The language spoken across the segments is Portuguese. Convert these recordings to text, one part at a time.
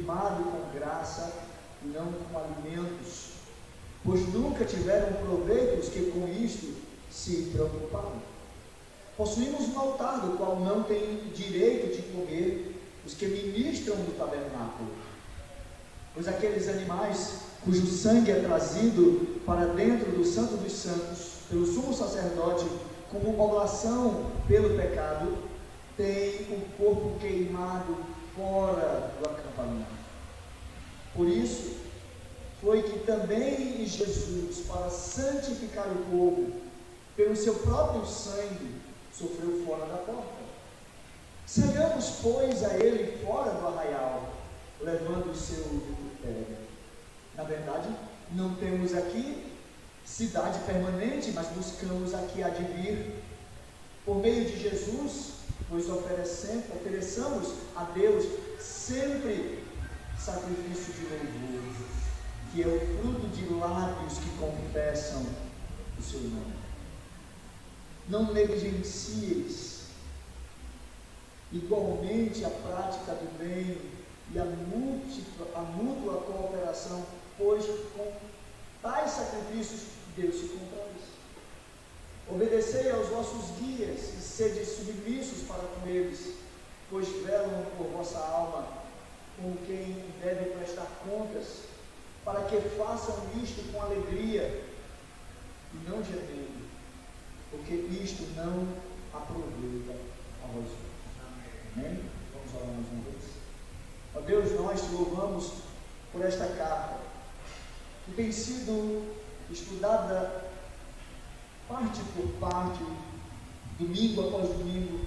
queimado com graça e não com alimentos, pois nunca tiveram proveito os que com isto se preocuparam. Possuímos um altar do qual não tem direito de comer os que ministram no tabernáculo, pois aqueles animais cujo sangue é trazido para dentro do Santo dos Santos pelo sumo sacerdote como oblação pelo pecado, têm o corpo queimado fora do acampamento. Por isso foi que também Jesus, para santificar o povo, pelo seu próprio sangue, sofreu fora da porta. Saiamos, pois, a ele fora do arraial, levando o seu vitupério. Na verdade, não temos aqui cidade permanente, mas buscamos aqui a de vir. Por meio de Jesus, pois ofereçamos a Deus sempre sacrifício de louvor, que é o fruto de lábios que confessam o seu nome. Não negligencieis igualmente a prática do bem e a mútua cooperação, pois com tais sacrifícios Deus se compraz. Obedecei aos vossos guias e sede submissos para com eles, pois velam por vossa alma, como quem deve prestar contas, para que façam isto com alegria e não gemendo, porque isto não aproveita a vós outros. Amém? Vamos orar mais uma vez. Ó Deus, nós te louvamos por esta carta, que tem sido estudada parte por parte, domingo após domingo.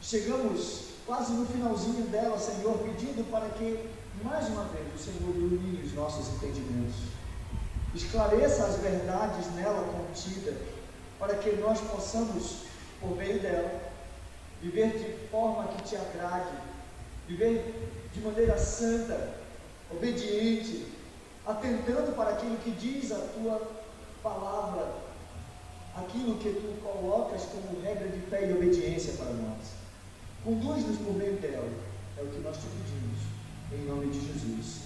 Chegamos quase no finalzinho dela, Senhor, pedindo para que, mais uma vez, o Senhor ilumine os nossos entendimentos, esclareça as verdades nela contidas, para que nós possamos, por meio dela, viver de forma que te agrade, viver de maneira santa, obediente, atentando para aquilo que diz a tua palavra, aquilo que tu colocas como regra de fé e obediência para nós. Conduz-nos por meio dela, é o que nós te pedimos, em nome de Jesus.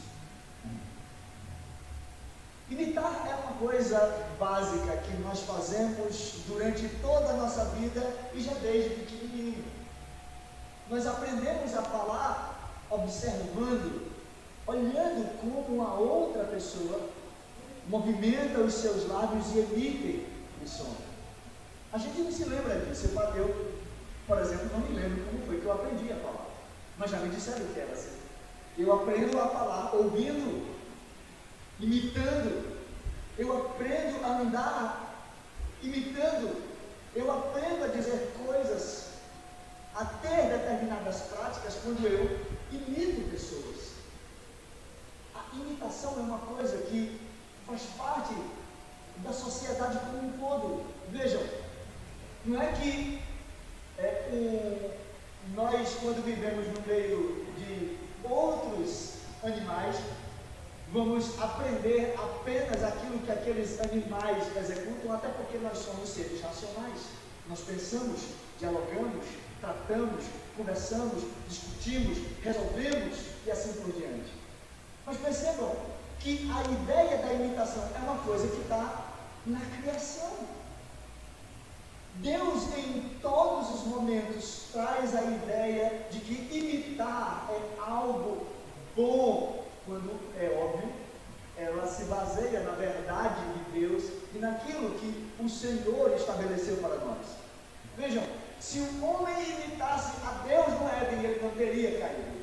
Imitar é uma coisa básica que nós fazemos durante toda a nossa vida e já desde pequenininho. Nós aprendemos a falar observando, olhando como a outra pessoa movimenta os seus lábios e emite o som. A gente não se lembra disso. Eu, por exemplo, não me lembro como foi que eu aprendi a falar, mas já me disseram que era assim. Eu aprendo a falar ouvindo, imitando. Eu aprendo a andar imitando. Eu aprendo a dizer coisas, a ter determinadas práticas quando eu imito pessoas. A imitação é uma coisa que faz parte da sociedade como um todo. Vejam, não é que nós, quando vivemos no meio de outros animais, vamos aprender apenas aquilo que aqueles animais executam, até porque nós somos seres racionais. Nós pensamos, dialogamos, tratamos, conversamos, discutimos, resolvemos e assim por diante. Mas percebam que a ideia da imitação é uma coisa que está na criação. Deus, em todos os momentos, traz a ideia de que imitar é algo bom, quando é óbvio, ela se baseia na verdade de Deus e naquilo que o Senhor estabeleceu para nós. Vejam, se o homem imitasse a Deus no Éden, ele não teria caído.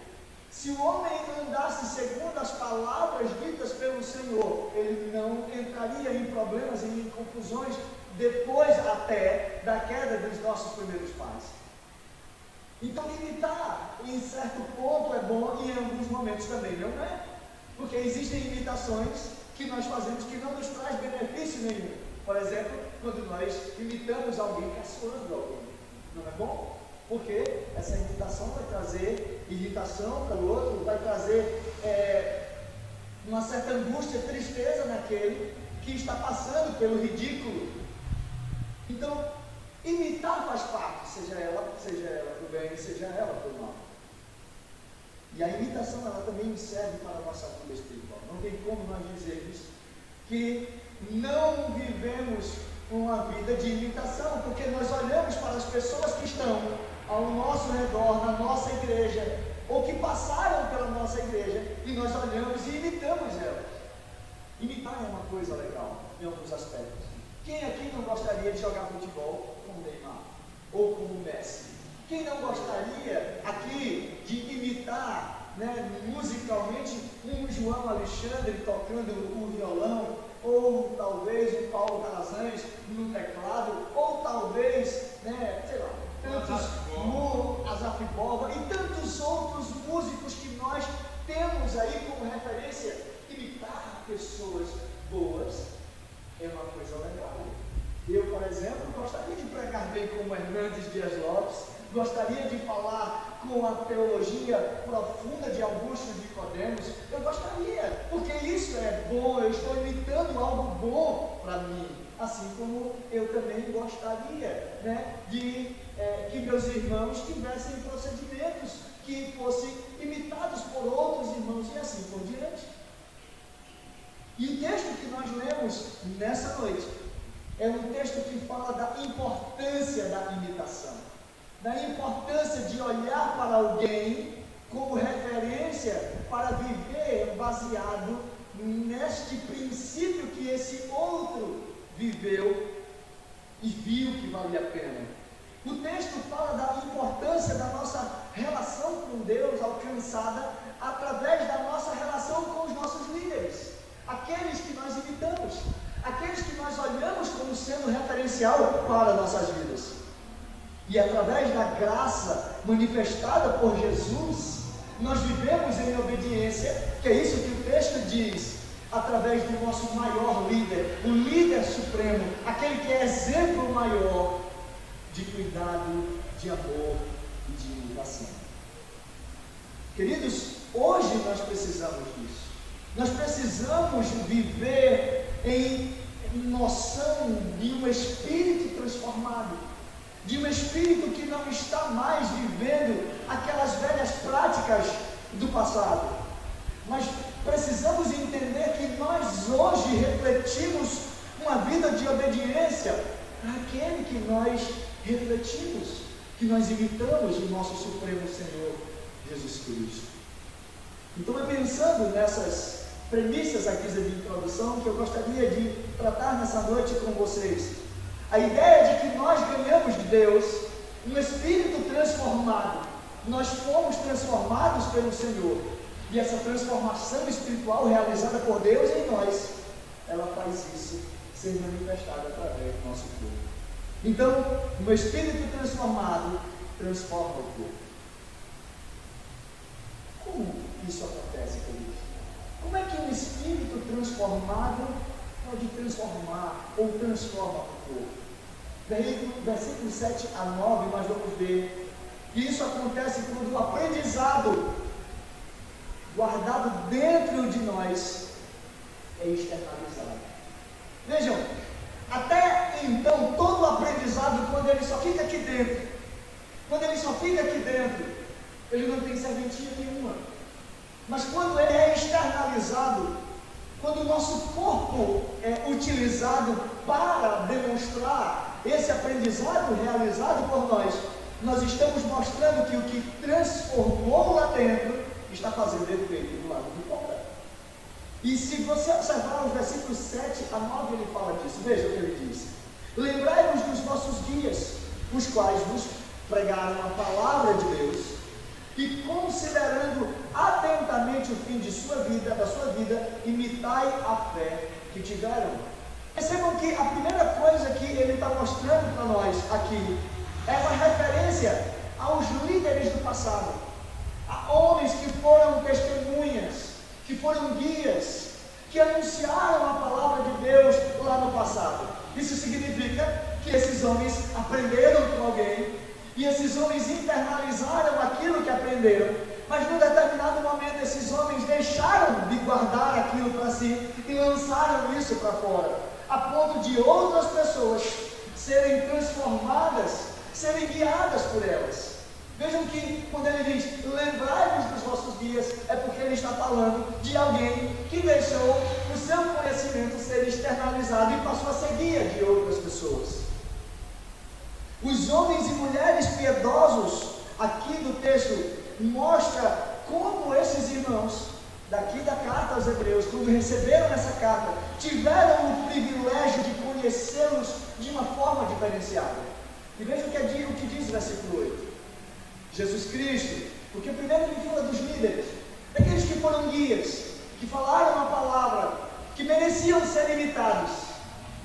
Se o homem andasse segundo as palavras ditas pelo Senhor, ele não entraria em problemas e em confusões depois até da queda dos nossos primeiros pais. Então imitar em certo ponto é bom e em alguns momentos também não é. Porque existem imitações que nós fazemos que não nos traz benefício nenhum. Por exemplo, quando nós imitamos alguém caçoando alguém, não é bom? Porque essa imitação vai trazer irritação para o outro, vai trazer uma certa angústia, tristeza naquele que está passando pelo ridículo. Então, imitar faz parte, seja ela para o bem, seja ela para o mal. E a imitação, ela também serve para a nossa vida espiritual. Não tem como nós dizermos que não vivemos uma vida de imitação, porque nós olhamos para as pessoas que estão ao nosso redor, na nossa igreja, ou que passaram pela nossa igreja, e nós olhamos e imitamos elas. Imitar é uma coisa legal, em alguns aspectos. Quem aqui não gostaria de jogar futebol como Neymar, ou como Messi? Quem não gostaria aqui de imitar, musicalmente, um João Alexandre tocando o violão, ou talvez o Paulo Calazans no teclado, ou talvez, sei lá, Azaf Borba e tantos outros músicos que nós temos aí como referência. Imitar pessoas boas é uma coisa legal. Eu, por exemplo, gostaria de pregar bem como Hernandes Dias Lopes, gostaria de falar com a teologia profunda de Augusto Nicodemos. Eu gostaria, porque isso é bom, eu estou imitando algo bom para mim. Assim como eu também gostaria, de que meus irmãos tivessem procedimentos que fossem imitados por outros irmãos e assim por diante. E o texto que nós lemos nessa noite é um texto que fala da importância da imitação, da importância de olhar para alguém como referência para viver baseado neste princípio que esse outro viveu e viu que valia a pena. O texto fala da importância da nossa relação com Deus alcançada através da nossa relação com os nossos líderes, aqueles que nós imitamos, aqueles que nós olhamos como sendo referencial para nossas vidas. E através da graça manifestada por Jesus, nós vivemos em obediência, que é isso que o texto diz, através do nosso maior líder, o líder supremo, aquele que é exemplo maior de cuidado, de amor e de imitação. Queridos, hoje nós precisamos disso. Nós precisamos viver em noção de um espírito transformado, de um espírito que não está mais vivendo aquelas velhas práticas do passado, mas precisamos entender que nós hoje refletimos uma vida de obediência àquele que nós refletimos, que nós imitamos, o nosso Supremo Senhor Jesus Cristo. Então, pensando nessas premissas aqui de introdução, que eu gostaria de tratar nessa noite com vocês, a ideia de que nós ganhamos de Deus um espírito transformado. Nós fomos transformados pelo Senhor, e essa transformação espiritual realizada por Deus em nós, ela faz isso ser manifestada através do nosso corpo. Então, um espírito transformado transforma o corpo. Como isso acontece, queridos? Como é que um espírito transformado pode transformar ou transforma o corpo? Versículos 7 a 9, nós vamos ver que isso acontece quando o aprendizado guardado dentro de nós é externalizado. Vejam, até então, todo o aprendizado, quando ele só fica aqui dentro, ele não tem serventia nenhuma. Mas quando ele é externalizado, quando o nosso corpo é utilizado para demonstrar esse aprendizado realizado por nós, nós estamos mostrando que o que transformou lá dentro está fazendo efeito do lado de fora. E se você observar os versículos 7 a 9, ele fala disso. Veja o que ele diz: lembrai-vos dos vossos dias, os quais vos pregaram a palavra de Deus, e considerando atentamente o fim de da sua vida, imitai a fé que tiveram. Percebam que a primeira coisa que ele está mostrando para nós aqui é uma referência aos líderes do passado, a homens que foram testemunhas, que foram guias, que anunciaram a palavra de Deus lá no passado. Isso significa que esses homens aprenderam com alguém, e esses homens internalizaram aquilo que aprenderam, mas num determinado momento esses homens deixaram de guardar aquilo para si e lançaram isso para fora, a ponto de outras pessoas serem transformadas, serem guiadas por elas. Vejam que quando ele diz, lembrai-vos dos vossos dias, é porque ele está falando de alguém que deixou o seu conhecimento ser externalizado e passou a ser guia de outras pessoas. Os homens e mulheres piedosos, aqui do texto, mostra como esses irmãos, daqui da carta aos Hebreus, quando receberam essa carta, tiveram o privilégio de conhecê-los de uma forma diferenciada. E vejam o que diz o versículo 8. Jesus Cristo, porque primeiro ele fala dos líderes, daqueles que foram guias, que falaram a palavra, que mereciam ser imitados.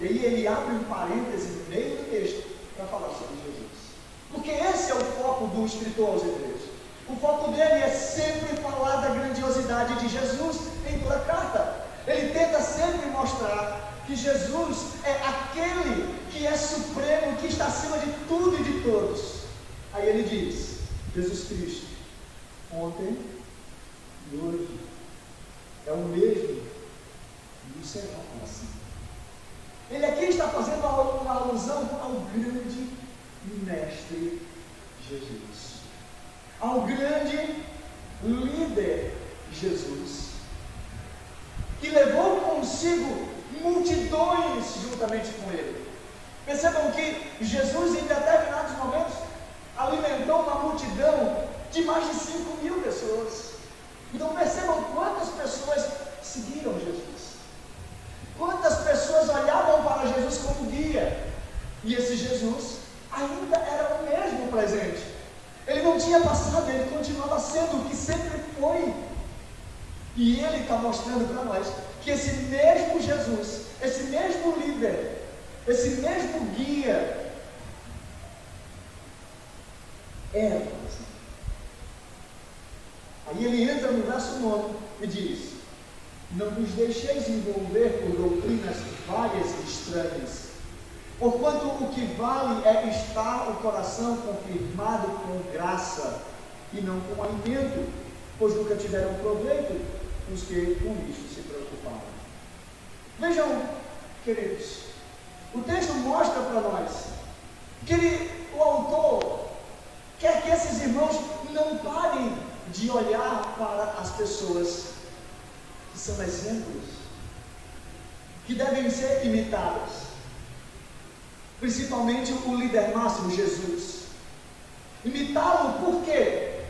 E aí ele abre um parêntese no meio do texto para falar sobre Jesus. Porque esse é o foco do escritor aos Hebreus. O foco dele é sempre falar da grandiosidade de Jesus em toda a carta. Ele tenta sempre mostrar que Jesus é aquele que é supremo, que está acima de tudo e de todos. Aí ele diz, Jesus Cristo, ontem e hoje, é o mesmo e será para sempre. Ele aqui está fazendo uma alusão ao grande mestre Jesus, ao grande líder Jesus, que levou consigo multidões juntamente com ele. Percebam que Jesus, em determinados momentos, alimentou uma multidão de mais de 5.000 pessoas. Então percebam quantas pessoas seguiram Jesus, quantas pessoas olhavam para Jesus como guia, e esse Jesus ainda era o mesmo presente. Ele não tinha passado, ele continuava sendo o que sempre foi. E ele está mostrando para nós que esse mesmo Jesus, esse mesmo líder, esse mesmo guia, era para sempre. Aí ele entra no verso 9 e diz, não vos deixeis envolver por doutrinas várias e estranhas, porquanto o que vale é estar o coração confirmado com graça, e não com alimento, pois nunca tiveram proveito os que com isso se preocuparam. Vejam, queridos, o texto mostra para nós que o autor quer que esses irmãos não parem de olhar para as pessoas que são exemplos, que devem ser imitadas, principalmente o líder máximo, Jesus. Imitá-lo por quê?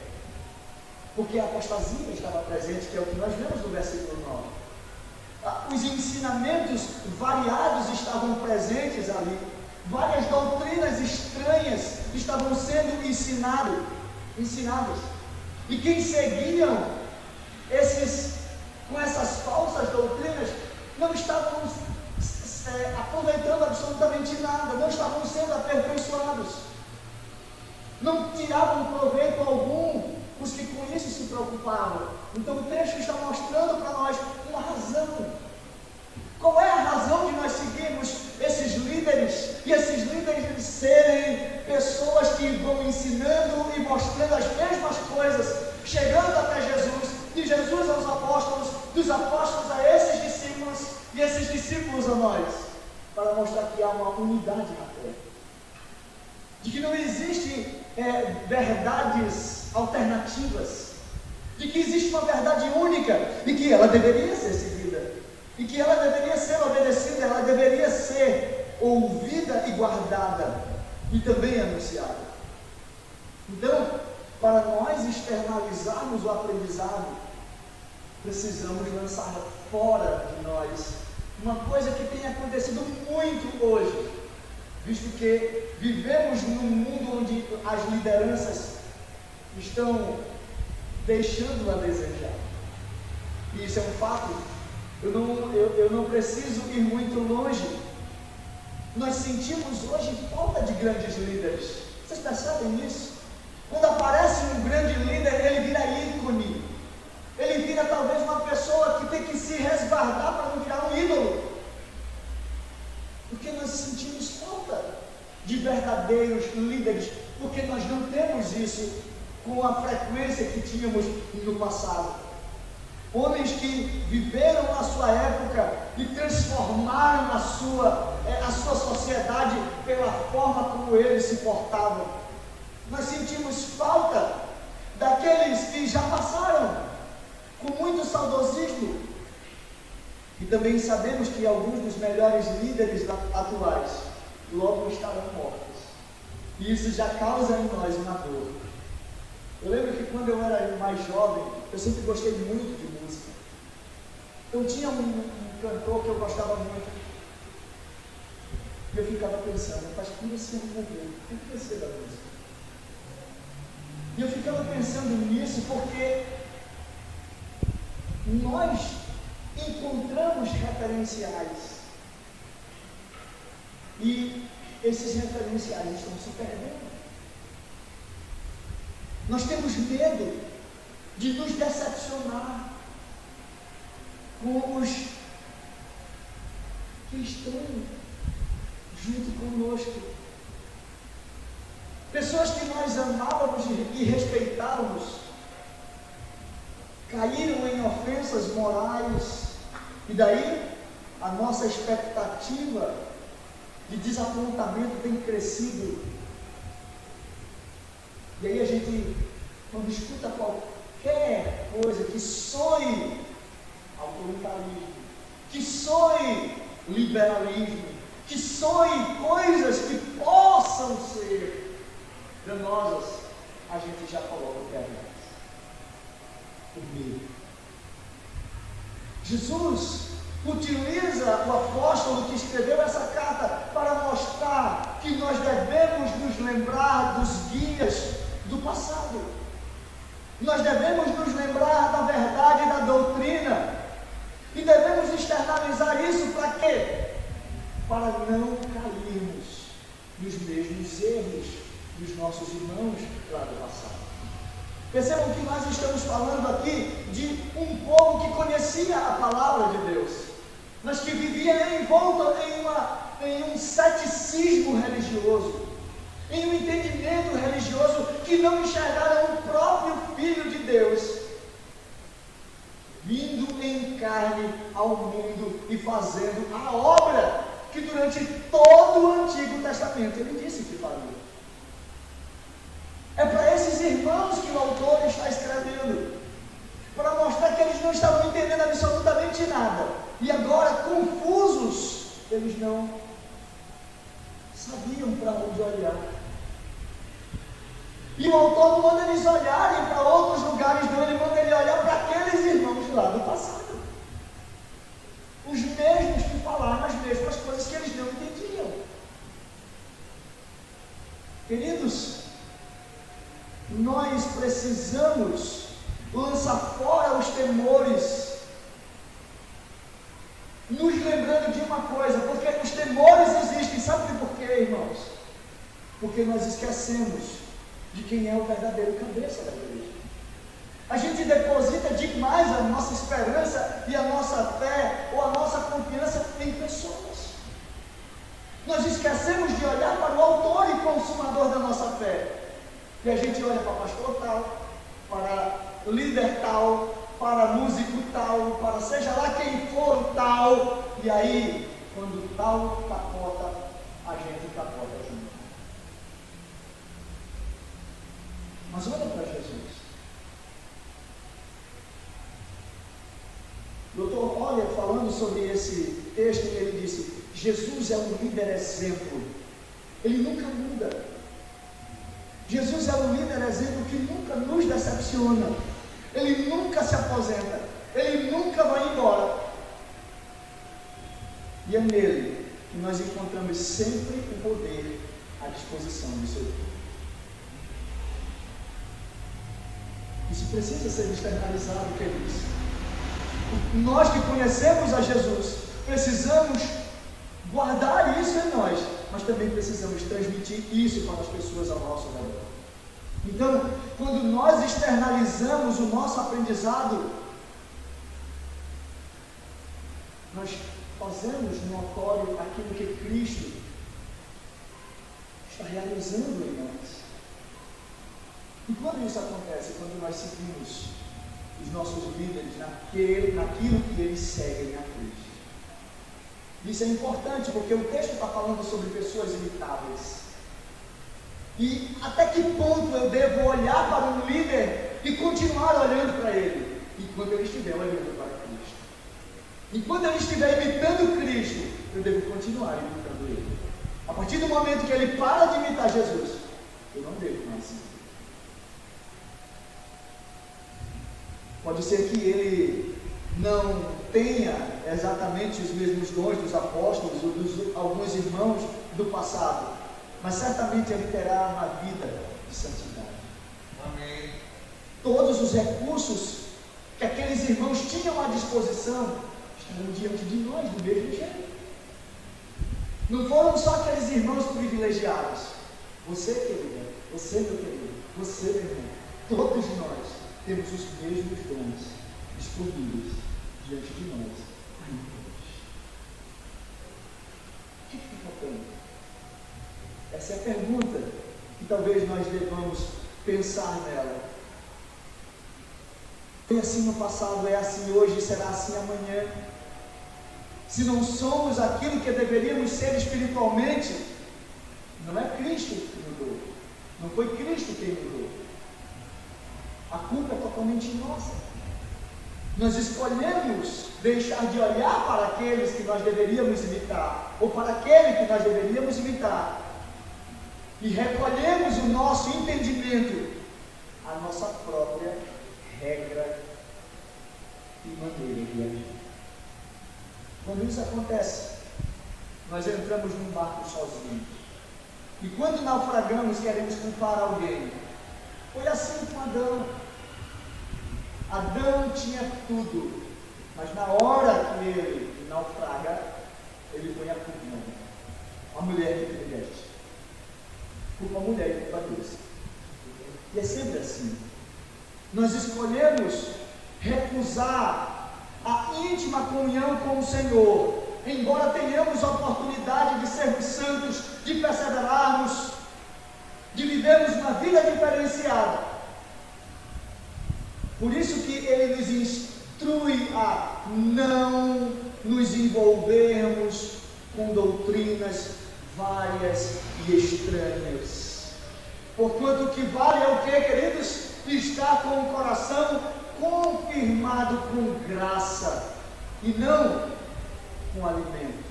Porque a apostasia estava presente, que é o que nós vemos no versículo 9. Os ensinamentos variados estavam presentes ali, várias doutrinas estranhas estavam sendo ensinadas, e quem seguiam com essas falsas doutrinas não estavam aproveitando absolutamente nada, não estavam sendo aperfeiçoados, não tiravam proveito algum os que com isso se preocupavam. Então o texto está mostrando para nós uma razão. Qual é a razão de nós seguirmos esses líderes, e esses líderes serem pessoas que vão ensinando e mostrando as mesmas coisas, chegando até Jesus, de Jesus aos apóstolos, dos apóstolos a esses discípulos, e esses discípulos a nós, para mostrar que há uma unidade na fé, de que não existe verdades alternativas, de que existe uma verdade única, e que ela deveria ser seguida, e que ela deveria ser obedecida, ela deveria ser ouvida e guardada, e também anunciada. Então, para nós externalizarmos o aprendizado, precisamos lançar fora de nós uma coisa que tem acontecido muito hoje, visto que vivemos num mundo onde as lideranças estão deixando a desejar. E isso é um fato. Eu não preciso ir muito longe. Nós sentimos hoje falta de grandes líderes. Vocês percebem isso? Quando aparece um grande líder, ele vira ícone. Ele vira talvez uma pessoa que tem que se resguardar para não virar um ídolo. Porque nós sentimos falta de verdadeiros líderes, porque nós não temos isso com a frequência que tínhamos no passado. Homens que viveram a sua época e transformaram a sua sociedade pela forma como eles se portavam. Nós sentimos falta daqueles que já passaram, com muito saudosismo. E também sabemos que alguns dos melhores líderes atuais logo estarão mortos. E isso já causa em nós uma dor. Eu lembro que quando eu era mais jovem, eu sempre gostei muito de música. Eu tinha um cantor que eu gostava muito. E eu ficava pensando, mas quando esse ano morreu, o que vai ser da música? E eu ficava pensando nisso porque nós encontramos referenciais. E esses referenciais estão se perdendo. Nós temos medo de nos decepcionar com os que estão junto conosco. Pessoas que nós amávamos e respeitávamos caíram em ofensas morais, e daí a nossa expectativa de desapontamento tem crescido. E aí a gente, quando escuta qualquer coisa que soe autoritarismo, que soe liberalismo, que soe coisas que possam ser danosas, a gente já coloca o pé atrás. O medo. Jesus utiliza o apóstolo que escreveu essa carta para mostrar que nós devemos nos lembrar dos guias do passado. Nós devemos nos lembrar da verdade e da doutrina. E devemos externalizar isso para quê? Para não cairmos nos mesmos erros dos nossos irmãos lá do passado. Percebam que nós estamos falando aqui de um povo que conhecia a palavra de Deus, mas que vivia envolto em um ceticismo religioso, em um entendimento religioso, que não enxergaram o próprio Filho de Deus vindo em carne ao mundo e fazendo a obra que durante todo o Antigo Testamento ele disse que faria. É para esses irmãos que o autor está escrevendo, para mostrar que eles não estavam entendendo absolutamente nada, e agora, confusos, eles não sabiam para onde olhar. E o autor não manda eles olharem para outros lugares, não, ele manda ele olhar para aqueles irmãos lá do passado. Os mesmos que falaram as mesmas coisas que eles não entendiam. Queridos, nós precisamos lançar fora os temores, nos lembrando de uma coisa, porque os temores existem, sabe por quê, irmãos? Porque nós esquecemos de quem é o verdadeiro cabeça da igreja. A gente deposita demais a nossa esperança e a nossa fé ou a nossa confiança em pessoas. Nós esquecemos de olhar para o autor e consumador da nossa fé. E a gente olha para pastor tal, para líder tal, para músico tal, para seja lá quem for o tal, e aí, quando tal capota, a gente capota junto. Mas olha para Jesus. Doutor Olha, falando sobre esse texto, ele disse: Jesus é um líder exemplo, ele nunca muda. Jesus é um líder exemplo que nunca nos decepciona, ele nunca se aposenta, ele nunca vai embora. E é nele que nós encontramos sempre o poder à disposição do seu povo. Isso precisa ser externalizado, queridos. Nós que conhecemos a Jesus, precisamos guardar isso em nós, mas também precisamos transmitir isso para as pessoas ao nosso redor. Então, quando nós externalizamos o nosso aprendizado, nós fazemos notório aquilo que Cristo está realizando em nós. E quando isso acontece? Quando nós seguimos os nossos líderes naquilo que eles seguem a Cristo. Isso é importante porque o texto está falando sobre pessoas imitáveis. E até que ponto eu devo olhar para um líder e continuar olhando para ele, enquanto ele estiver olhando para Cristo? Enquanto ele estiver imitando Cristo, eu devo continuar imitando ele. A partir do momento que ele para de imitar Jesus, eu não devo mais seguir. Pode ser que ele não tenha exatamente os mesmos dons dos apóstolos ou dos alguns irmãos do passado, mas certamente ele terá uma vida de santidade. Amém. Todos os recursos que aqueles irmãos tinham à disposição estarão diante de nós do mesmo jeito. Não foram só aqueles irmãos privilegiados. Você, querida, você, meu querido, você, meu irmão, todos nós temos os mesmos dons disponíveis diante de nós. O que está faltando? Essa é a pergunta que talvez nós devamos pensar nela. Foi assim no passado, é assim hoje, será assim amanhã. Se não somos aquilo que deveríamos ser espiritualmente, não é Cristo que mudou. Não foi Cristo quem mudou. A culpa é totalmente nossa. Nós escolhemos deixar de olhar para aqueles que nós deveríamos imitar, ou para aquele que nós deveríamos imitar, e recolhemos o nosso entendimento, a nossa própria regra e maneira de agir. Quando isso acontece, nós entramos num barco sozinhos. E quando naufragamos, queremos culpar alguém. Foi assim com Adão. Adão tinha tudo, mas na hora que ele naufraga, ele põe a culpa em alguém. A mulher que ele veste. Culpa a mulher e culpa Deus. E é sempre assim. Nós escolhemos recusar a íntima comunhão com o Senhor, embora tenhamos a oportunidade de sermos santos, de perseverarmos, de vivermos uma vida diferenciada. Por isso que ele nos instrui a não nos envolvermos com doutrinas várias e estranhas. Porquanto o que vale é o que, queridos? Estar com o coração confirmado com graça, e não com alimento,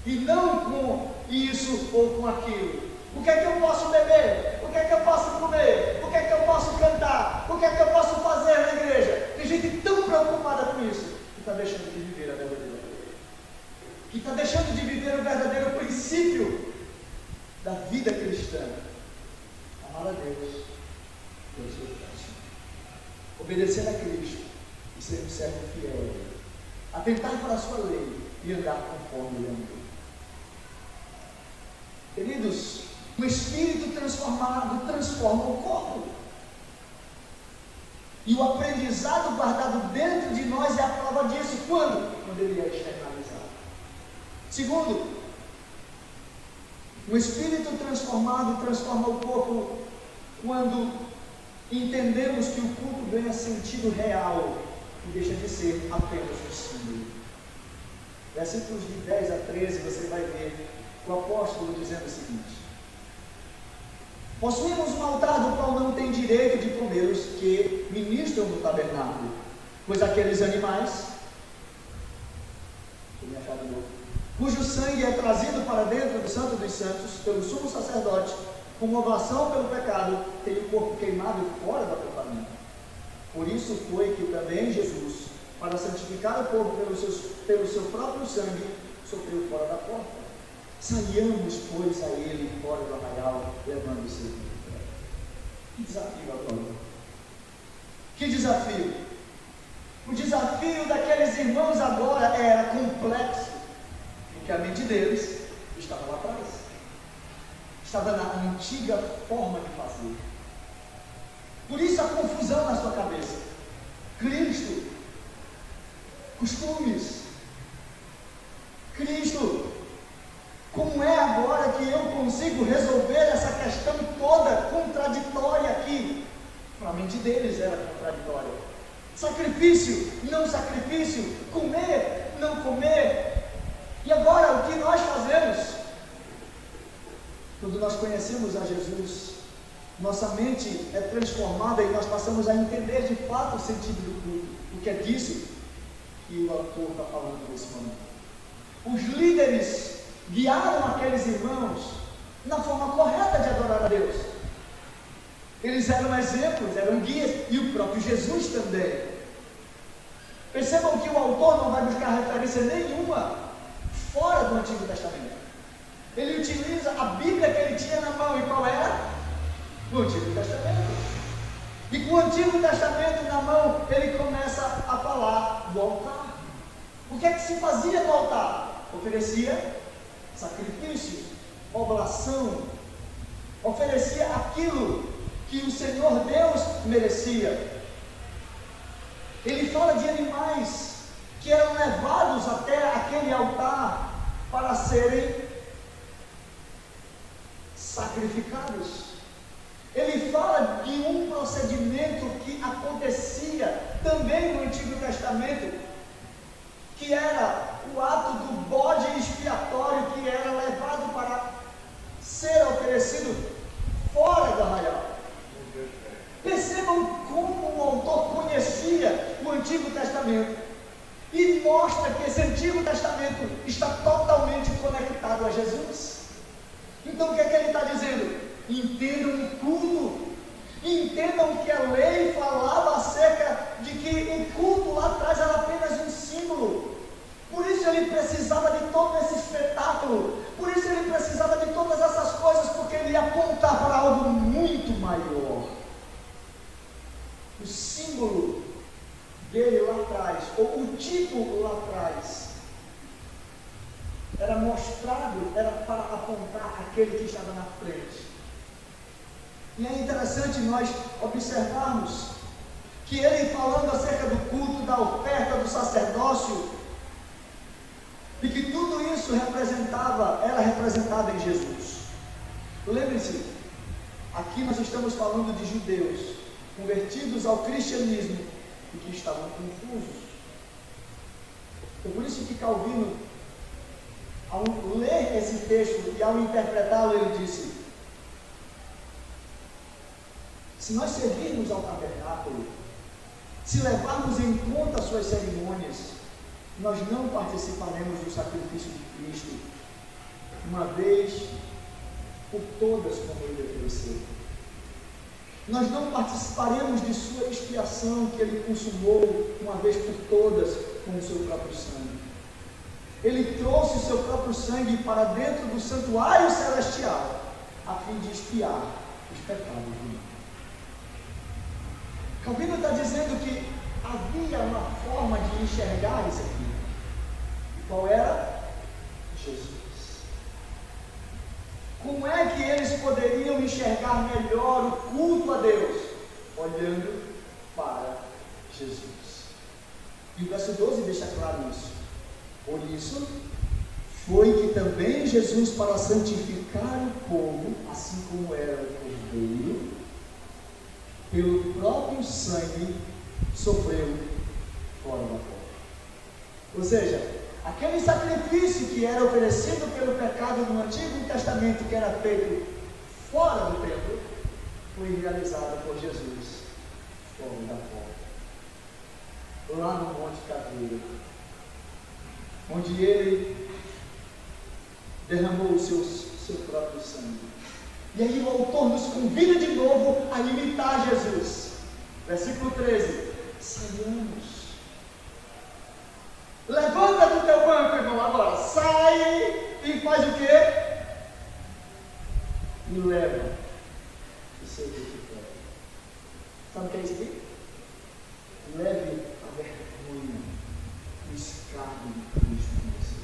e não com isso ou com aquilo. O que é que eu posso beber? O que é que eu posso comer? O que é que eu posso cantar? O que é que eu posso fazer na igreja? Tem gente tão preocupada com isso, que está deixando de viver a verdadeira vida, que está deixando de viver o verdadeiro princípio da vida cristã: amar a Deus, Deus seu próximo, obedecer a Cristo e ser um servo fiel a Ele, atentar para a sua lei e andar conforme Ele andou. Queridos, o Espírito transformado transforma o corpo. E o aprendizado guardado dentro de nós é a prova disso. Quando? Quando ele é externalizado. Segundo, o Espírito transformado transforma o corpo quando entendemos que o culto ganha sentido real e deixa de ser apenas um símbolo. Versículos de 10 a 13, você vai ver o apóstolo dizendo o seguinte: possuímos um altar do qual não tem direito de comer os que ministram no tabernáculo, pois aqueles animais, cujo sangue é trazido para dentro do Santo dos Santos pelo sumo sacerdote, como ovação pelo pecado, tem o corpo queimado fora do acampamento. Por isso foi que também Jesus, para santificar o povo pelo seu próprio sangue, sofreu fora da porta. Saiamos, pois, a ele fora do arraial, levando o seu vida. Que desafio agora! Que desafio! O desafio daqueles irmãos agora era complexo, porque a mente deles estava lá atrás. Estava na antiga forma de fazer. Por isso a confusão na sua cabeça. Cristo, costumes, Cristo. Como é agora que eu consigo resolver essa questão toda contraditória aqui? A mente deles era contraditória. Sacrifício, não sacrifício, comer, não comer. E agora o que nós fazemos? Quando nós conhecemos a Jesus, nossa mente é transformada e nós passamos a entender de fato o sentido do culto. O que é disso que o autor está falando nesse momento. Os líderes guiaram aqueles irmãos na forma correta de adorar a Deus. Eles eram exemplos, eram guias, e o próprio Jesus também. Percebam que o autor não vai buscar referência nenhuma fora do Antigo Testamento. Ele utiliza a Bíblia que ele tinha na mão, e qual era? O Antigo Testamento. E com o Antigo Testamento na mão, ele começa a falar do altar. O que é que se fazia no altar? Oferecia sacrifício, oblação, oferecia aquilo que o Senhor Deus merecia. Ele fala de animais que eram levados até aquele altar para serem sacrificados. Ele fala de um procedimento que acontecia também no Antigo Testamento, que era o ato do bode expiatório, que era levado para ser oferecido fora do arraial. Percebam como o autor conhecia o Antigo Testamento e mostra que esse Antigo Testamento está totalmente conectado a Jesus. Então o que é que ele está dizendo? Entendam o culto, entendam que a lei falava acerca de que o culto lá atrás era apenas um símbolo. Por isso ele precisava de todo esse espetáculo, por isso ele precisava de todas essas coisas, porque ele ia apontar para algo muito maior. O símbolo dele lá atrás, ou o tipo lá atrás, era mostrado, era para apontar aquele que estava na frente. E é interessante nós observarmos que ele, falando acerca do culto, da oferta, do sacerdócio, e que tudo isso era representado em Jesus. Lembre-se, aqui nós estamos falando de judeus convertidos ao cristianismo e que estavam confusos. É por isso que Calvino, ao ler esse texto e ao interpretá-lo, ele disse: se nós servirmos ao tabernáculo, se levarmos em conta as suas cerimônias, nós não participaremos do sacrifício de Cristo, uma vez por todas, como ele ofereceu. Nós não participaremos de sua expiação que ele consumou uma vez por todas com o seu próprio sangue. Ele trouxe o seu próprio sangue para dentro do santuário celestial, a fim de expiar os pecados do mundo. Calvino está dizendo que havia uma forma de enxergar isso aqui. E qual era? Jesus. Como é que eles poderiam enxergar melhor o culto a Deus? Olhando para Jesus. E o verso 12 deixa claro isso. Por isso, foi que também Jesus, para santificar o povo, assim como era o cordeiro, pelo próprio sangue, sofreu fora da porta. Ou seja, aquele sacrifício que era oferecido pelo pecado no Antigo Testamento, que era feito fora do templo, foi realizado por Jesus fora da porta, lá no Monte Caveiro, onde ele derramou o seu próprio sangue. E aí o autor nos convida de novo a imitar Jesus. Versículo 13: saiamos. Levanta do teu banco, irmão, agora. Sai e faz o quê? E leva o seu crucifixo. Sabe o que é isso aqui? Leve a vergonha, o escárnio de Cristo em você.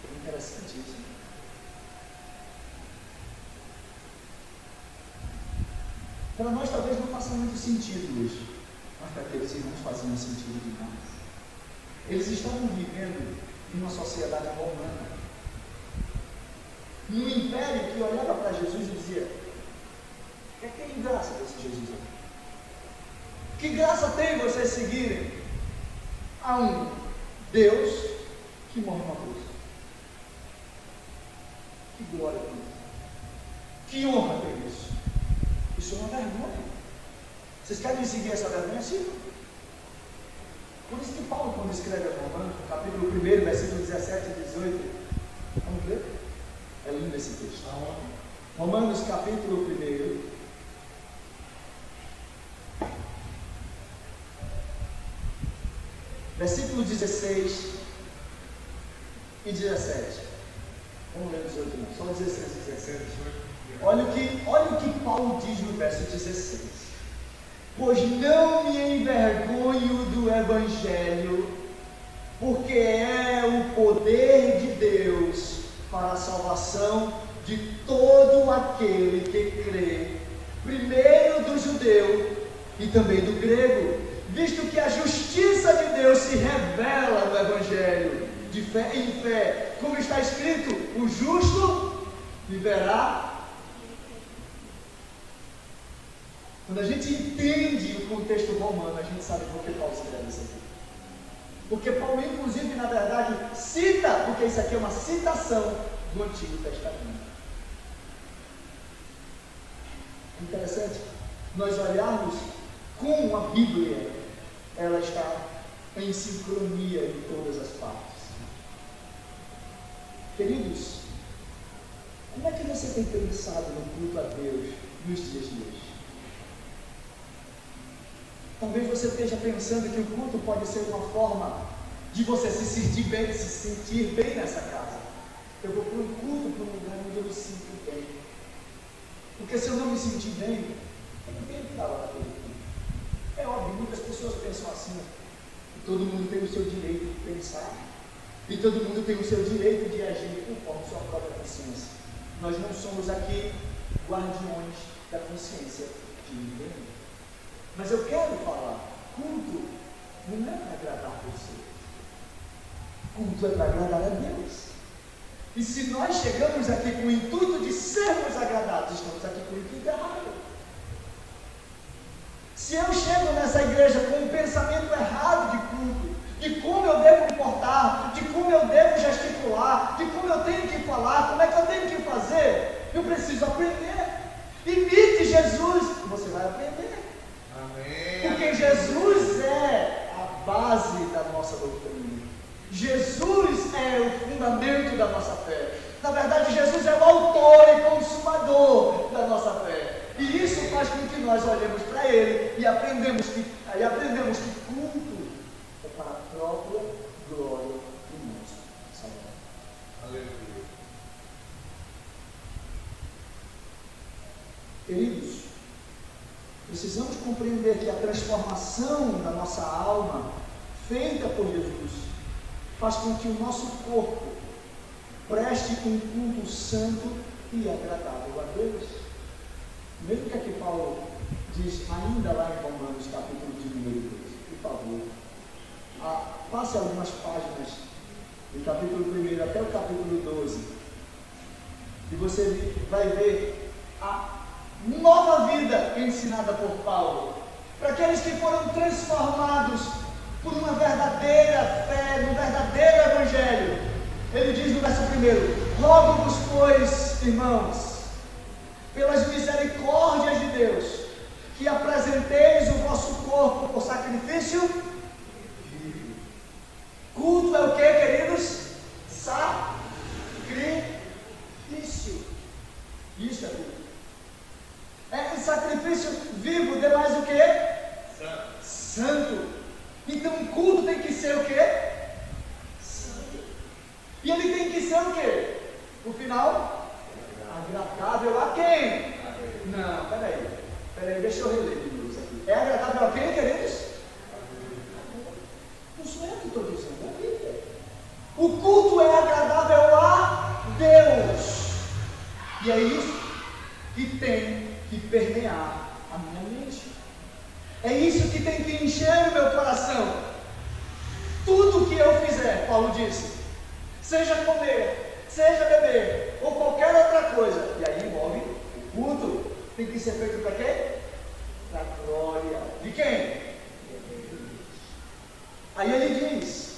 É interessante isso, né? Para nós talvez não faça muito sentido isso, mas para aqueles irmãos faziam sentido demais. Eles estavam vivendo em uma sociedade romana, num império que olhava para Jesus e dizia: o que tem graça desse Jesus aqui? Que graça tem vocês seguirem a um Deus que morre numa cruz? Que glória tem isso. Que honra tem isso. Isso é uma vergonha. Vocês querem seguir essa vergonha? Sim. Por isso que Paulo, quando escreve aos Romanos, no capítulo 1, versículo 17 e 18, vamos ver? É lindo esse texto. Romanos, capítulo 1, versículo 16 e 17. Vamos ler 18 não, só 16 e 17. Olha o que Paulo diz no verso 16. Pois não me envergonho do Evangelho, porque é o poder de Deus para a salvação de todo aquele que crê, primeiro do judeu e também do grego, visto que a justiça de Deus se revela no Evangelho, de fé em fé, como está escrito, o justo viverá. Quando a gente entende o contexto romano, a gente sabe por que Paulo escreve isso aqui. Porque Paulo, inclusive, na verdade, cita, porque isso aqui é uma citação do Antigo Testamento. Interessante nós olharmos como a Bíblia, ela está em sincronia em todas as partes. Queridos, como é que você tem pensado no culto a Deus nos dias de hoje? Talvez você esteja pensando que o culto pode ser uma forma de você se sentir bem nessa casa. Eu vou para um culto, para um lugar onde eu me sinto bem. Porque se eu não me sentir bem, ninguém está lá naquele culto. É óbvio, muitas pessoas pensam assim, que todo mundo tem o seu direito de pensar, e todo mundo tem o seu direito de agir conforme sua própria consciência. Nós não somos aqui guardiões da consciência de ninguém. Mas eu quero falar, culto não é para agradar pessoas. Culto é para agradar a Deus. E se nós chegamos aqui com o intuito de sermos agradados, estamos aqui com o intuito errado. Se eu chego nessa igreja com um pensamento errado de culto, de como eu devo me portar, de como eu devo gesticular, de como eu tenho que falar, como é que eu tenho que fazer, eu preciso aprender. Imite Jesus, você vai aprender. Porque Jesus é a base da nossa doutrina. Jesus é o fundamento da nossa fé. Na verdade, Jesus é o autor e consumador da nossa fé. E isso faz com que nós olhemos para Ele e aprendemos que culto é para a própria glória do nosso Salvador. Aleluia. Queridos, precisamos compreender que a transformação da nossa alma, feita por Jesus, faz com que o nosso corpo preste um culto santo e agradável a Deus. Mesmo que aqui Paulo diz, ainda lá em Romanos, capítulo de número 2, por favor, passe algumas páginas, do capítulo 1 até o capítulo 12, e você vai ver a nova vida ensinada por Paulo, para aqueles que foram transformados por uma verdadeira fé, no verdadeiro Evangelho. Ele diz no verso 1, rogo-vos, pois, irmãos, pelas misericórdias de Deus, que apresenteis o vosso corpo por sacrifício vivo. Culto é o que, queridos? Sacrifício. Isso é culto. É um sacrifício vivo, demais o que? Santo. Então o culto tem que ser o que? Santo. E ele tem que ser o que? No final, agradável a quem? Não, peraí, deixa eu reler de novo isso aqui. É agradável a quem, queridos? Não sou eu que estou dizendo, é a Bíblia. O culto é agradável a Deus. E é isso que tem que permear a minha mente. É isso que tem que encher o meu coração. Tudo que eu fizer, Paulo disse, seja comer, seja beber, ou qualquer outra coisa, e aí envolve o culto, tem que ser feito para quê? Para a glória de quem? Aí ele diz,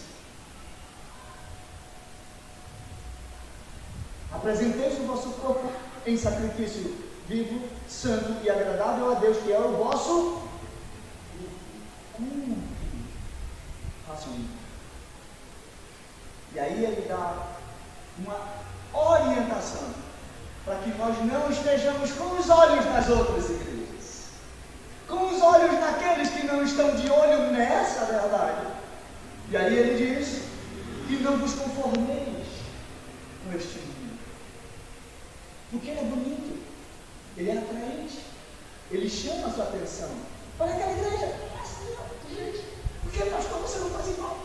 apresenteis o vosso em sacrifício vivo, santo e agradável a Deus, que é o vosso culto racional. E aí ele dá uma orientação para que nós não estejamos com os olhos nas outras igrejas, com os olhos naqueles que não estão de olho nessa verdade. E aí ele diz que não vos conformeis com este mundo, porque ele é bonito, ele é atraente, ele chama a sua atenção. Olha aquela igreja, gente, por que, pastor, você não faz igual?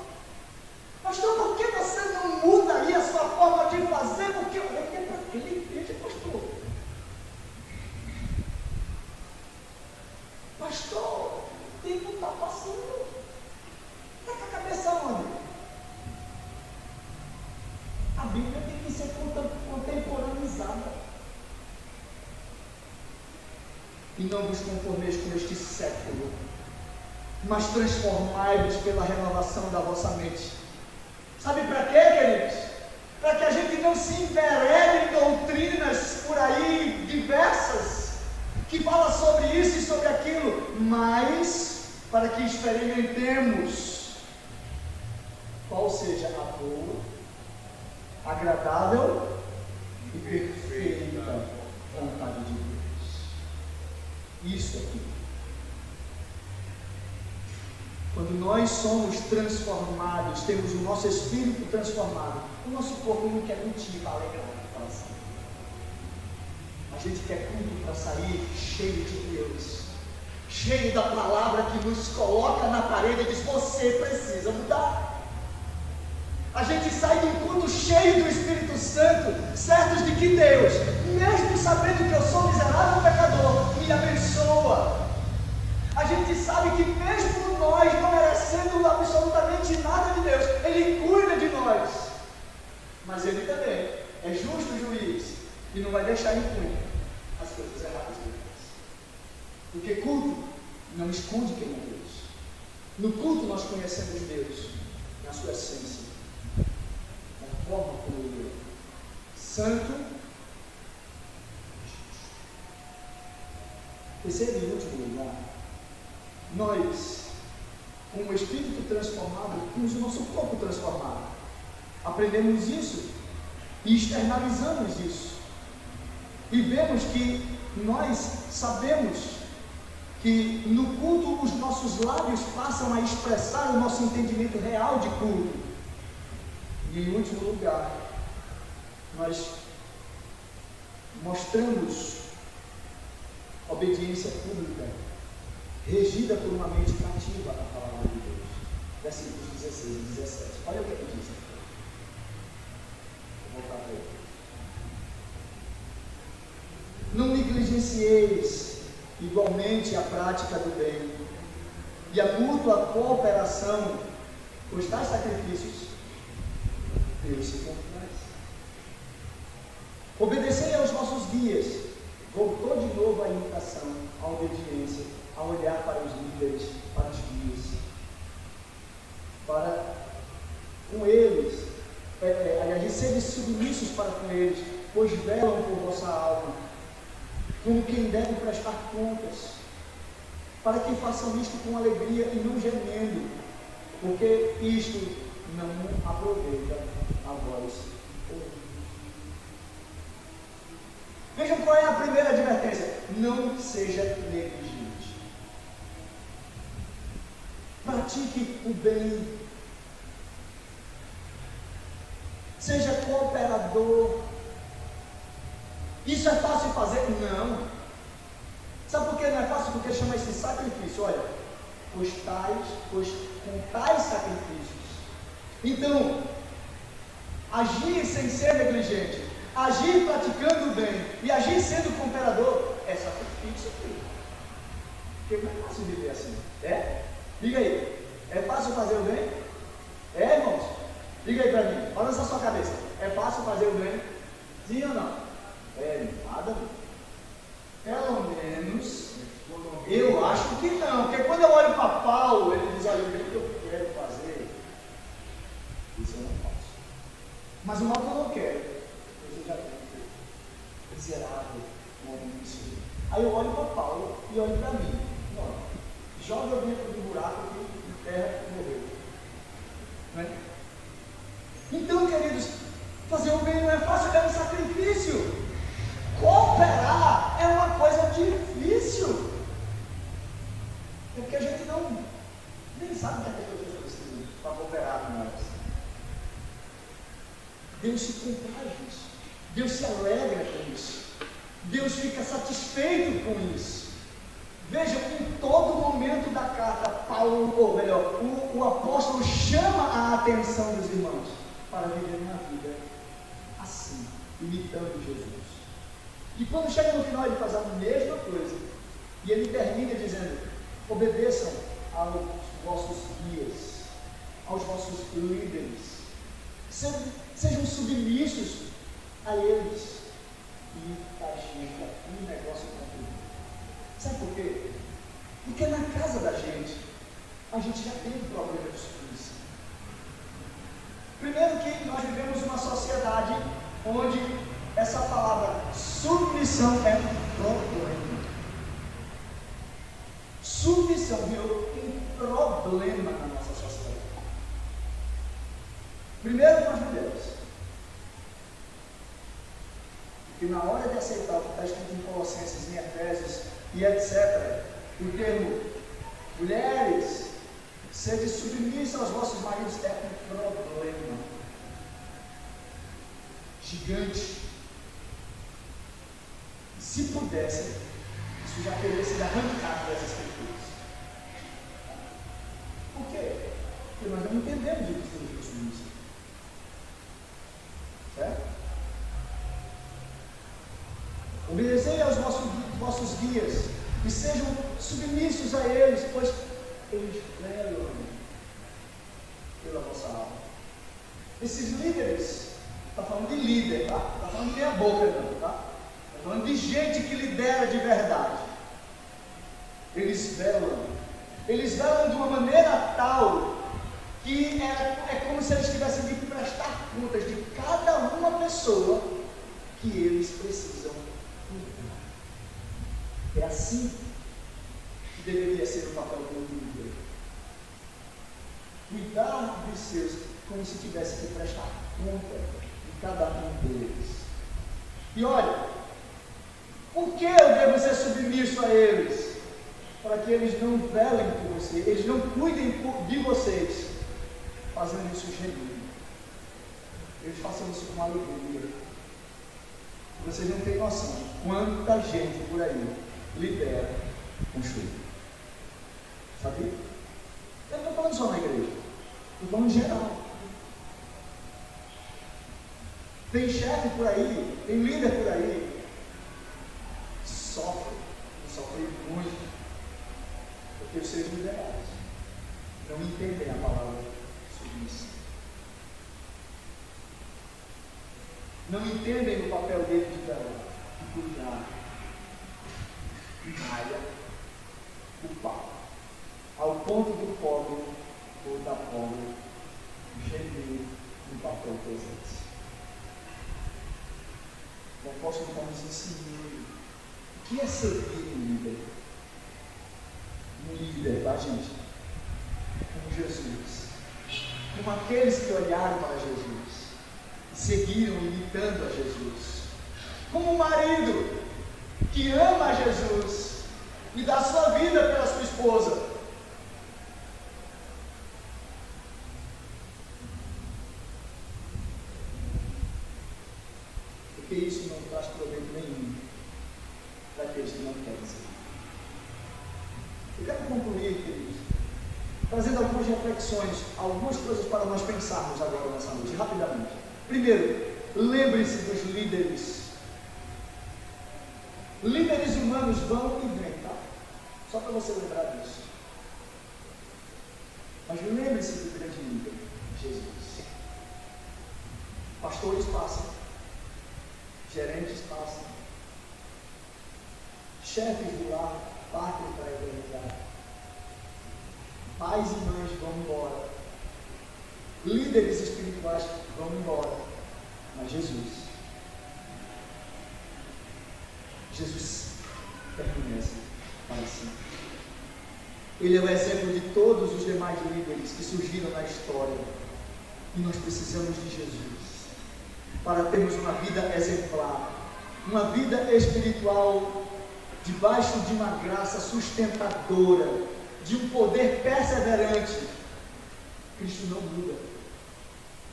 Pastor, por que você não muda aí a sua forma de fazer? Porque olha que é para aquela igreja, pastor. Pastor, o tempo está passando. Está com a cabeça onde? A Bíblia tem que ser contemporaneizada. E não vos conformeis com este século, mas transformai-vos pela renovação da vossa mente. Sabe para quê, queridos? Para que a gente não se enverede em doutrinas por aí diversas, que fala sobre isso e sobre aquilo, mas para que experimentemos qual seja a boa, agradável e perfeita vontade de Deus. Isso aqui. Quando nós somos transformados, temos o nosso espírito transformado, o nosso corpo não quer mentir para alegrar o coração. A gente quer culto para sair cheio de Deus, cheio da palavra que nos coloca na parede e diz: você precisa mudar. A gente sai de um culto cheio do Espírito Santo, certos de que Deus, mesmo sabendo que eu sou miserável pecador, me abençoa. A gente sabe que mesmo nós não merecendo absolutamente nada de Deus, Ele cuida de nós. Mas Ele também é justo juiz e não vai deixar impune as coisas erradas de Deus. Porque culto não esconde quem é Deus. No culto nós conhecemos Deus na sua essência, da forma como Ele é santo. Terceiro e último lugar, nós, com o espírito transformado, temos o nosso corpo transformado. Aprendemos isso e externalizamos isso. E vemos que nós sabemos que no culto os nossos lábios passam a expressar o nosso entendimento real de culto. E em último lugar, nós mostramos obediência pública, regida por uma mente cativa à palavra de Deus. Versículos 16 e 17. Olha o que ele diz aqui. Vou voltar para ele. Não negligencieis igualmente a prática do bem e a mútua cooperação, pois tais sacrifícios Deus se complaz. Obedecei aos nossos guias. Voltou de novo a imitação, a obediência, a olhar para os líderes, para os guias, para com eles, aliás, serem submissos para com eles, pois velam por vossa alma, como quem deve prestar contas, para que façam isto com alegria e não gemendo, porque isto não aproveita a vós. Vejam qual é a primeira advertência: não seja negligente. Pratique o bem. Seja cooperador. Isso é fácil de fazer? Não. Sabe por que não é fácil? Porque chama esse sacrifício. Olha, pois com tais sacrifícios. Então, agir sem ser negligente, agir praticando o bem e agir sendo cooperador é sacrifício, filho. Porque não é fácil viver assim. É? Diga aí. É fácil fazer o bem? É, irmãos? Diga aí para mim. Balança a sua cabeça. É fácil fazer o bem? Sim ou não? É, nada. Pelo menos eu acho que não. Porque quando eu olho para Paulo, ele diz: olha, o bem que eu quero fazer, isso eu não faço. Mas o mal que eu não quero, eu já tenho. Miserável o homem que sou. Aí eu olho para Paulo e olho para mim. Não, joga dentro do buraco que terra e morreu. Não é? Então, queridos, fazer o bem não é fácil, é um sacrifício. Cooperar é uma coisa difícil. É porque a gente nem sabe o que é que as pessoas precisam para cooperar com nós. Deus se compraz disso. Deus se alegra com isso. Deus fica satisfeito com isso. Veja, em todo momento da carta, Paulo, ou melhor, o apóstolo chama a atenção dos irmãos para viver uma vida assim, imitando Jesus. E quando chega no final, ele faz a mesma coisa. E ele termina dizendo: obedeçam aos vossos guias, aos vossos líderes. Sejam submissos a eles. E a gente aqui o negócio continua. Sabe por quê? Porque na casa da gente, a gente já teve problema de submissão. Primeiro que nós vivemos uma sociedade onde essa palavra submissão é um problema. Submissão virou um problema na nossa sociedade. Primeiro nós mulheres. E na hora de aceitar o que está escrito em Colossenses, em Efésios e etc., o termo mulheres, sede submissas aos vossos maridos, é um problema gigante. Se pudesse, isso já teria sido arrancado das Escrituras. Por quê? Porque nós não entendemos o que significa submissão. Certo? Obedecei aos vossos guias e sejam submissos a eles, pois eles velam pela vossa alma. Esses líderes, está falando de líder, tá? Está falando de meia boca não, tá? Está falando de gente que lidera de verdade. Eles velam de uma maneira tal que é como se eles tivessem de prestar contas de cada uma pessoa que eles precisam. É assim que deveria ser o papel do líder. Cuidar dos seus como se tivesse que prestar conta de cada um deles. E olha, por que eu devo ser submisso a eles? Para que eles não velem por você, eles não cuidem de vocês, fazendo isso gemindo. Eles façam isso com alegria. Vocês não têm noção quanta gente por aí lidera um show. Sabia? Eu não estou falando só na igreja, estou falando em geral. Tem chefe por aí, tem líder por aí, que sofre muito, porque os seus liderados não entendem a palavra submissão. Não entendem o papel dele de velar, de cuidar, de malha, o pau, ao ponto do pobre ou da pobre gemer no papel presente. O apóstolo está nos ensinando o que é servir um líder. Um líder da gente, como Jesus, como aqueles que olharam para Jesus e seguiram imitando a Jesus, como um marido que ama a Jesus e dá sua vida pela sua esposa. Porque isso não traz proveito nenhum para aqueles que não querem ser. Eu quero concluir, queridos, trazendo algumas reflexões, algumas coisas para nós pensarmos agora nessa noite, rapidamente. Primeiro, lembre-se dos líderes. Líderes humanos vão e vêm, tá? Só para você lembrar disso. Mas lembre-se do grande líder, Jesus. Pastores passam, gerentes passam, chefes do lar partem para a eternidade, pais e mães vão embora, líderes espirituais vão embora, mas Jesus Ele é o exemplo de todos os demais líderes que surgiram na história. E nós precisamos de Jesus para termos uma vida exemplar, uma vida espiritual debaixo de uma graça sustentadora, de um poder perseverante. Cristo não muda.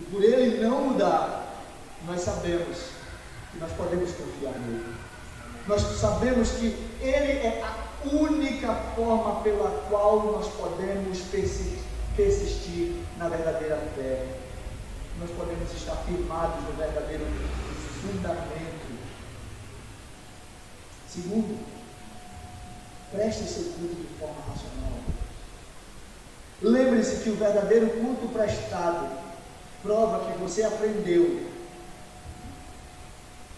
E por Ele não mudar, nós sabemos que nós podemos confiar nele. Nós sabemos que Ele é a única forma pela qual nós podemos persistir na verdadeira fé. Nós podemos estar firmados no verdadeiro fundamento. Segundo, preste seu culto de forma racional. Lembre-se que o verdadeiro culto prestado prova que você aprendeu,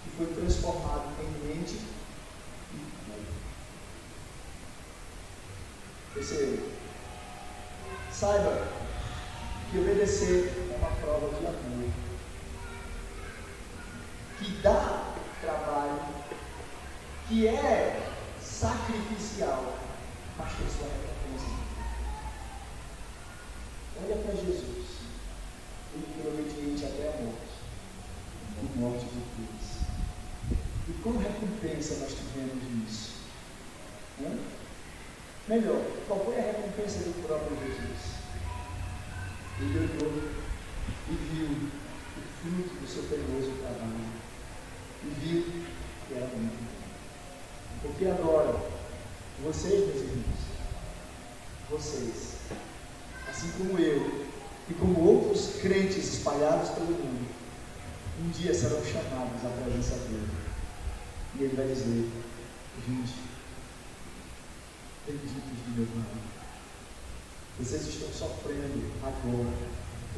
que foi transformado em mente e corpo. Terceiro, saiba que obedecer é uma prova de amor, que dá trabalho, que é sacrificial, mas tem sua recompensa. Olha para Jesus, ele foi obediente até a morte de cruz. E qual recompensa nós tivemos nisso? Melhor, qual foi a recompensa do próprio Jesus? Ele olhou e viu o fruto do seu penoso trabalho, e viu que era muito. Porque agora, vocês, meus irmãos, vocês, assim como eu e como outros crentes espalhados pelo mundo, um dia serão chamados à presença dele. E ele vai dizer: vinde, benditos de meu Pai. Vocês estão sofrendo agora.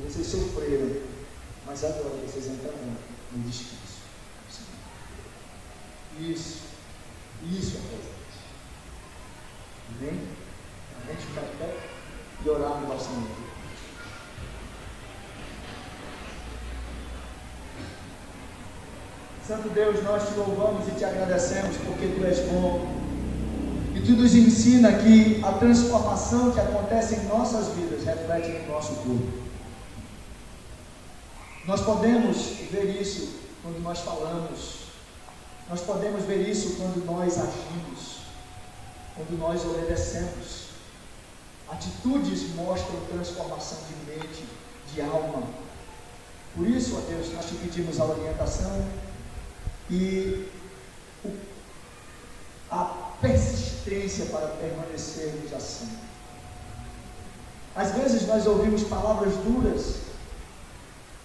Vocês sofreram, mas agora vocês entrarão no descanso. Isso é presente. Amém? A gente ficar de pé e orar no nosso nome. Santo Deus, nós te louvamos e te agradecemos porque tu és bom. E tu nos ensina que a transformação que acontece em nossas vidas reflete no nosso corpo. Nós podemos ver isso quando nós falamos. Nós podemos ver isso quando nós agimos, quando nós obedecemos. Atitudes mostram transformação de mente, de alma. Por isso, ó Deus, nós te pedimos a orientação e a persistência para permanecermos assim. Às vezes nós ouvimos palavras duras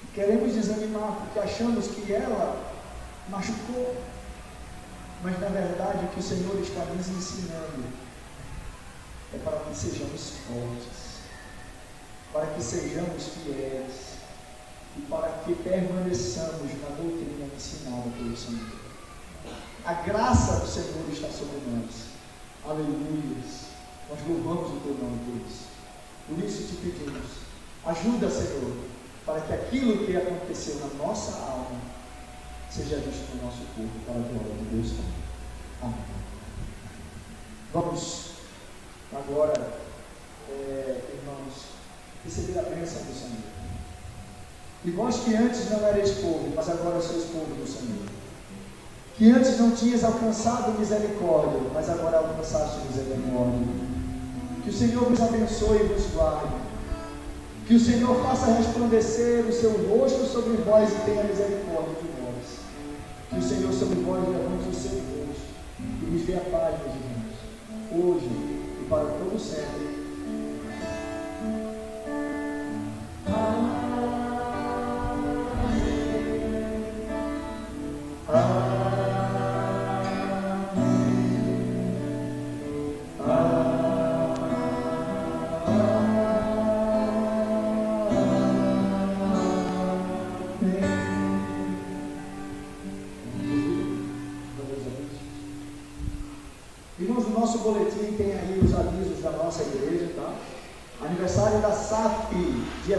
e queremos desanimar porque achamos que ela machucou. Mas na verdade o que o Senhor está nos ensinando é para que sejamos fortes, para que sejamos fiéis e para que permaneçamos na doutrina ensinada pelo Senhor. A graça do Senhor está sobre nós. Aleluia. Nós louvamos o teu nome por isso. Por isso te pedimos, ajuda, Senhor, para que aquilo que aconteceu na nossa alma seja visto no nosso corpo, para a glória de Deus. Amém. Vamos agora, irmãos, receber a bênção do Senhor. E vós que antes não erais povo, mas agora sois povo do Senhor. Que antes não tinhas alcançado misericórdia, mas agora alcançaste misericórdia. Que o Senhor vos abençoe e vos guarde. Que o Senhor faça resplandecer o seu rosto sobre vós e tenha misericórdia de vós. Que o Senhor sobre vós levante o seu rosto e vos dê a paz, meus irmãos, hoje e para todo sempre. Irmãos, no nosso boletim tem aí os avisos da nossa igreja, tá? Aniversário da SAF, dia